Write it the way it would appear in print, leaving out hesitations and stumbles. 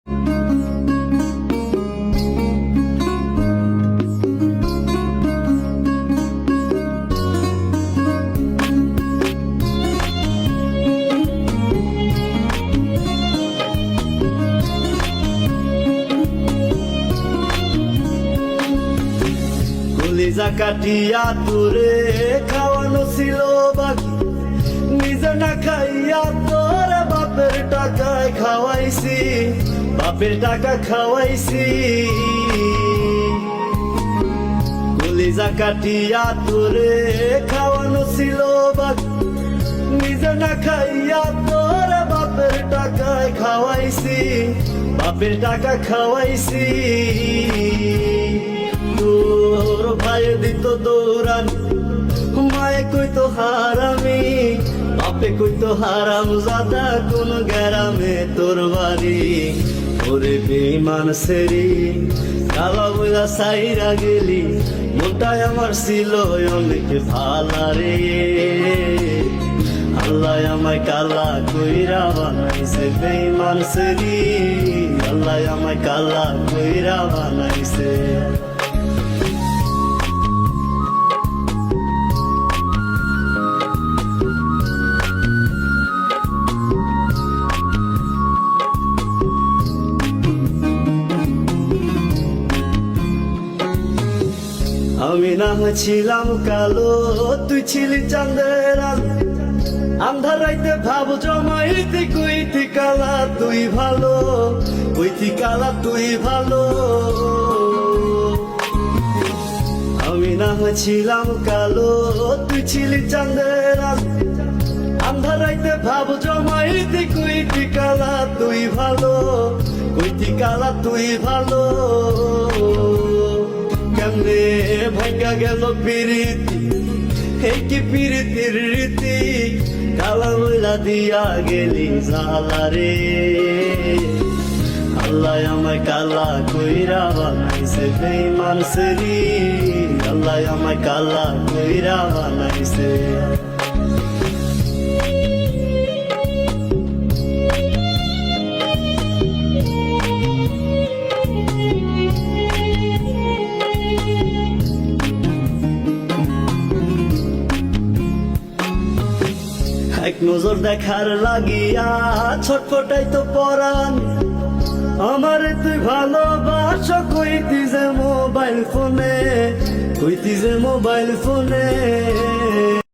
কলিজা কাটিয়া তোরে খাওয়ানো ছিল বাকি, নিজে না খাইয়া তোর বাপের টাকায় খাওয়াইছি, বাপের টাকা খাওয়াইছি। কলিজা কাটিয়া তোরে খাওয়ানো ছিল বাকি, নিজে না খাইয়া তোর বাপের টাকায় খাওয়াইছি, বাপের টাকা খাওয়াইছি। তোর ভাইয়ে দিত দৌড়ানি, মায়ে কইতো হারামি, বাপে কইতো হারাম জাদা কোন গ্রামে তোর বাড়ি। ওরে বেঈমান সেরি কালা বইলা সাইরা গেলি, মনটাই আমার ছিল অনেক ভালা রে। আল্লাহ আমায় কালা কইরা বানাইছে বেঈমান সেরি, আল্লাহ আমায় কালা কইরা বানাইছে। আমি না ছিলাম কালো, তুই ছিলি চাঁদের আলো, আন্ধার রাইতে ভাব জমাইতি কইতি কালা তুই ভালো, কইতি কালা তুই ভালো। আমি না ছিলাম কালো, তুই ছিলি চাঁদের আলো, আন্ধার রাইতে ভাব জমাইতি কইতি কালা তুই ভালো, কইতি কালা তুই ভালো। কেমনে ভাঙ্গা গেল পিরিতি, এই কি পিরিতির রীতি, কালা বইলা দিয়া গেলি জালা রে। আল্লাহ আমায় কালা কইরা বানাইছে বেঈমান সেরি, আল্লাহ আমায় কালা কইরা বানাইছে। এক নজর দেখার লাগিয়া ছটফটাই তো পরাণ, আমারে তুই ভালোবাস কইতি যে মোবাইল ফোনে, কইতি যে মোবাইল ফোনে।